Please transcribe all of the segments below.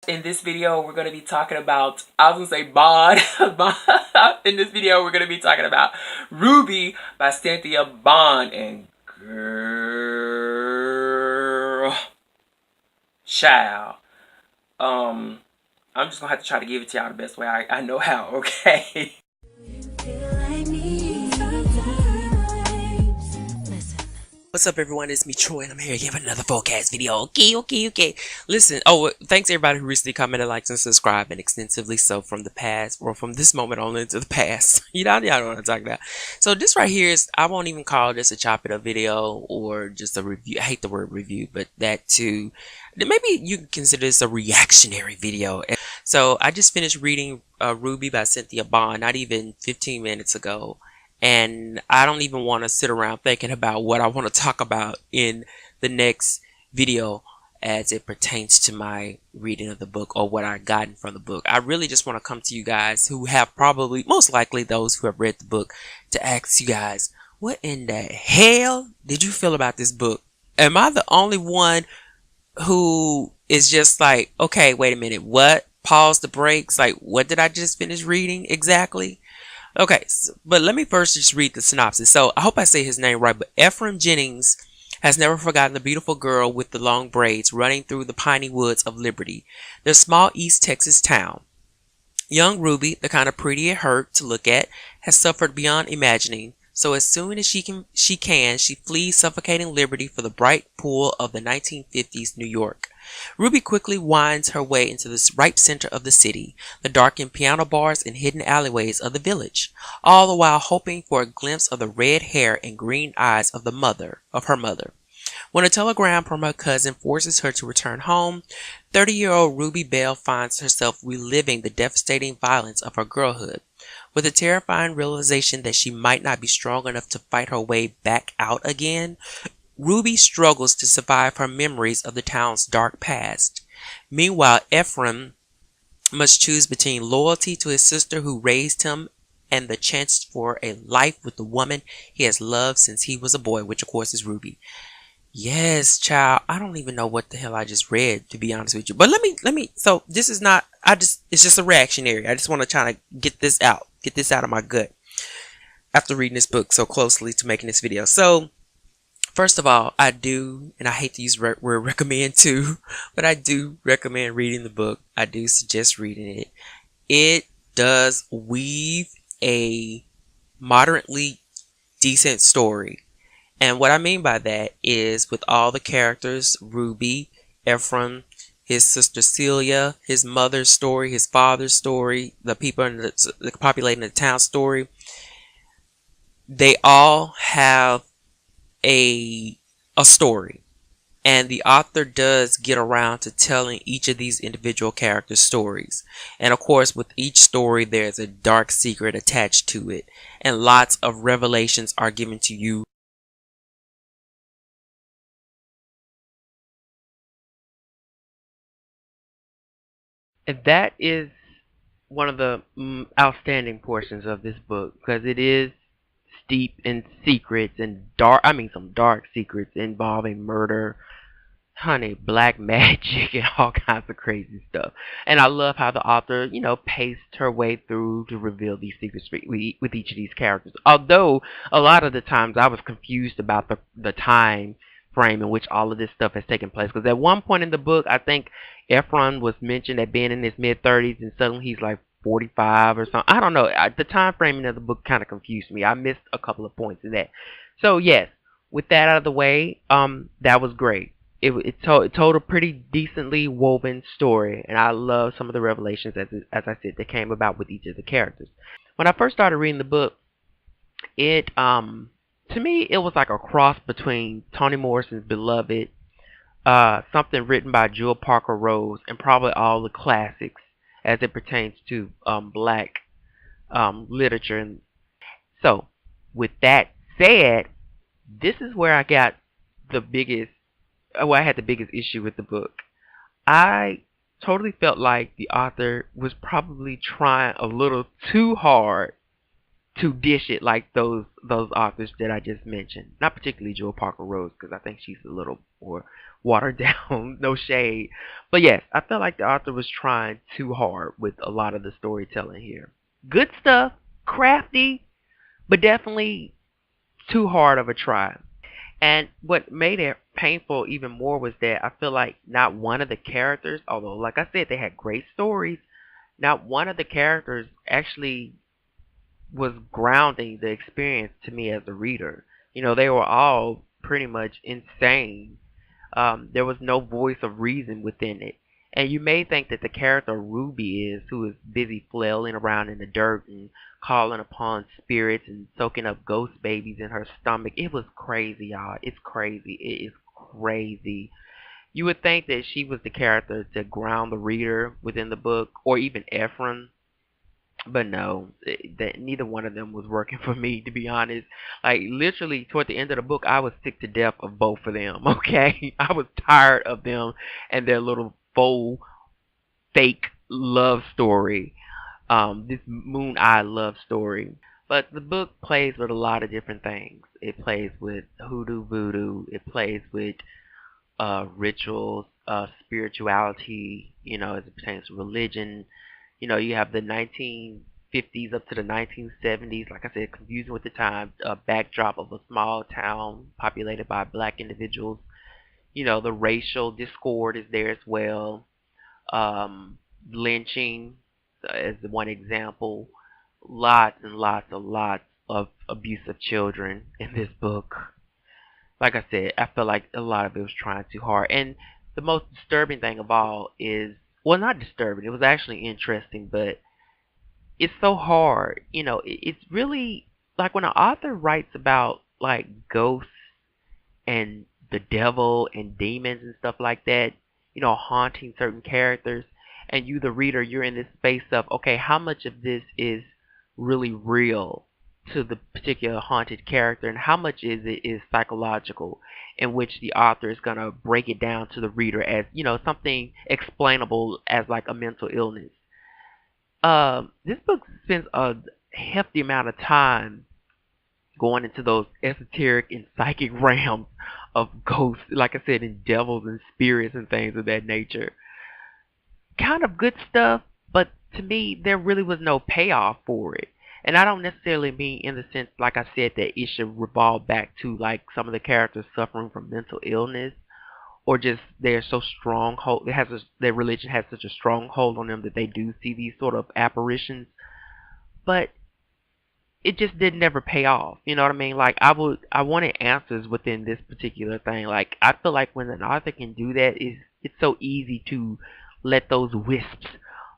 In this video, we're going to be talking about, I was going to say Bond. In this video, we're going to be talking about Ruby by Cynthia Bond. And girl, child. I'm just going to have to try to give it to y'all the best way I know how, okay? What's up, everyone? It's me, Troi, and I'm here to give another FauxCast video. Okay. Listen, thanks everybody who recently commented, liked, and subscribed, and extensively so from the past, or from this moment on into the past. Y'all know what I'm talking about. So this right here is, I won't even call this a chop it up video or just a review. I hate the word review, but that too. Maybe you can consider this a reactionary video. So I just finished reading Ruby by Cynthia Bond, not even 15 minutes ago. And I don't even want to sit around thinking about what I want to talk about in the next video as it pertains to my reading of the book or what I gotten from the book. I really just want to come to you guys who have probably, most likely those who have read the book, to ask you guys, what in the hell did you feel about this book? Am I the only one who is just like, okay, wait a minute, what? Pause the brakes. Like, what did I just finish reading exactly? Okay, but let me first just read the synopsis. So I hope I say his name right, but Ephram Jennings has never forgotten the beautiful girl with the long braids running through the piney woods of Liberty, their small East Texas town. Young Ruby, the kind of pretty it hurt to look at, has suffered beyond imagining. So as soon as she flees suffocating Liberty for the bright pool of the 1950s New York. Ruby quickly winds her way into the ripe center of the city, the darkened piano bars and hidden alleyways of the village, all the while hoping for a glimpse of the red hair and green eyes of her mother. When a telegram from her cousin forces her to return home, 30-year-old Ruby Bell finds herself reliving the devastating violence of her girlhood. With the terrifying realization that she might not be strong enough to fight her way back out again, Ruby struggles to survive her memories of the town's dark past. Meanwhile, Ephram must choose between loyalty to his sister who raised him and the chance for a life with the woman he has loved since he was a boy, which of course is Ruby. Yes, child, I don't even know what the hell I just read, to be honest with you. But let me, so this is not, it's just a reactionary. I just want to try to get this out of my gut after reading this book so closely to making this video. So, first of all, I do, and I hate to use the word recommend too, but I do recommend reading the book. I do suggest reading it. It does weave a moderately decent story. And what I mean by that is with all the characters, Ruby, Ephram, his sister Celia, his mother's story, his father's story, the people in the populating the town story, they all have a story, and the author does get around to telling each of these individual characters' stories. And of course, with each story there's a dark secret attached to it, and lots of revelations are given to you. And that is one of the outstanding portions of this book, because it is steep in secrets and some dark secrets involving murder, honey, black magic, and all kinds of crazy stuff. And I love how the author, paced her way through to reveal these secrets with each of these characters. Although a lot of the times I was confused about the time frame in which all of this stuff has taken place. Because at one point in the book, I think Ephram was mentioned at being in his mid-30s, and suddenly he's like 45 or something. I don't know. The time framing of the book kind of confused me. I missed a couple of points in that. So yes, with that out of the way, that was great. It told a pretty decently woven story, and I love some of the revelations, as I said, that came about with each of the characters. When I first started reading the book, to me, it was like a cross between Toni Morrison's Beloved, something written by Jewel Parker Rose, and probably all the classics as it pertains to black literature. And so, with that said, this is where I got the biggest, I had the biggest issue with the book. I totally felt like the author was probably trying a little too hard to dish it like those authors that I just mentioned. Not particularly Jewel Parker Rose, because I think she's a little more watered down, no shade. But yes, I felt like the author was trying too hard with a lot of the storytelling here. Good stuff, crafty, but definitely too hard of a try. And what made it painful even more was that I feel like not one of the characters, although like I said, they had great stories, not one of the characters actually was grounding the experience to me as a reader. They were all pretty much insane. There was no voice of reason within it. And you may think that the character Ruby is, who is busy flailing around in the dirt and calling upon spirits and soaking up ghost babies in her stomach. It was crazy, y'all. It's crazy. It is crazy. You would think that she was the character to ground the reader within the book, or even Ephraim, but no, that neither one of them was working for me, to be honest. Like literally toward the end of the book, I was sick to death of both of them. Okay, I was tired of them and their little faux fake love story. This moon eye love story. But the book plays with a lot of different things. It plays with hoodoo voodoo. It plays with rituals, spirituality, as it pertains to religion. You have the 1950s up to the 1970s, like I said, confusing with the time, a backdrop of a small town populated by black individuals. The racial discord is there as well. Lynching as one example. Lots and lots of abuse of children in this book. Like I said, I feel like a lot of it was trying too hard. And the most disturbing thing of all is, well, not disturbing, it was actually interesting, but it's so hard. It's really like when an author writes about like ghosts and the devil and demons and stuff like that, haunting certain characters, and you, the reader, you're in this space of, okay, how much of this is really real to the particular haunted character, and how much is it is psychological, in which the author is going to break it down to the reader as, something explainable as like a mental illness. This book spends a hefty amount of time going into those esoteric and psychic realms of ghosts, like I said, and devils and spirits and things of that nature. Kind of good stuff, but to me, there really was no payoff for it. And I don't necessarily mean in the sense, like I said, that it should revolve back to like some of the characters suffering from mental illness, or just they're so stronghold. Their religion has such a stronghold on them that they do see these sort of apparitions. But it just did never pay off. You know what I mean? Like I wanted answers within this particular thing. Like I feel like when an author can do that, it's so easy to let those wisps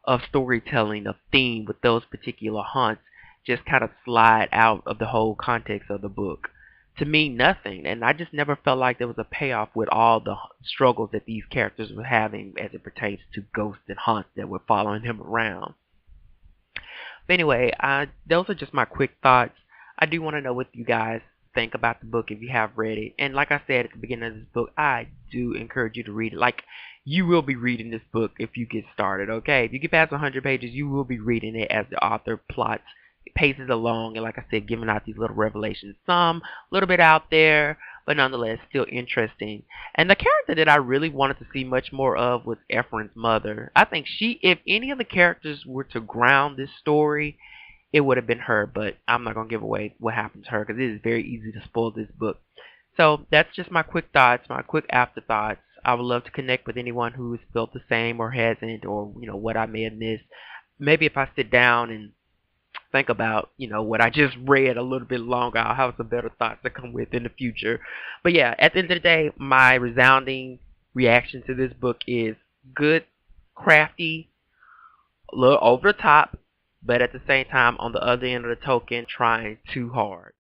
of storytelling, of theme with those particular haunts just kind of slide out of the whole context of the book to mean nothing. And I just never felt like there was a payoff with all the struggles that these characters were having as it pertains to ghosts and haunts that were following them around. But anyway, those are just my quick thoughts. I do want to know what you guys think about the book if you have read it. And like I said at the beginning of this book, I do encourage you to read it. Like, you will be reading this book if you get started, okay? If you get past 100 pages, you will be reading it as the author plots, paces along, and like I said, giving out these little revelations. Some a little bit out there, but nonetheless still interesting. And the character that I really wanted to see much more of was Ephraim's mother. I think if any of the characters were to ground this story, it would have been her, but I'm not going to give away what happened to her because it is very easy to spoil this book. So that's just my quick thoughts, my quick afterthoughts. I would love to connect with anyone who has felt the same or hasn't, or what I may have missed. Maybe if I sit down and think about, what I just read a little bit longer, I'll have some better thoughts to come with in the future. But yeah, at the end of the day, my resounding reaction to this book is good, crafty, a little over the top, but at the same time, on the other end of the token, trying too hard.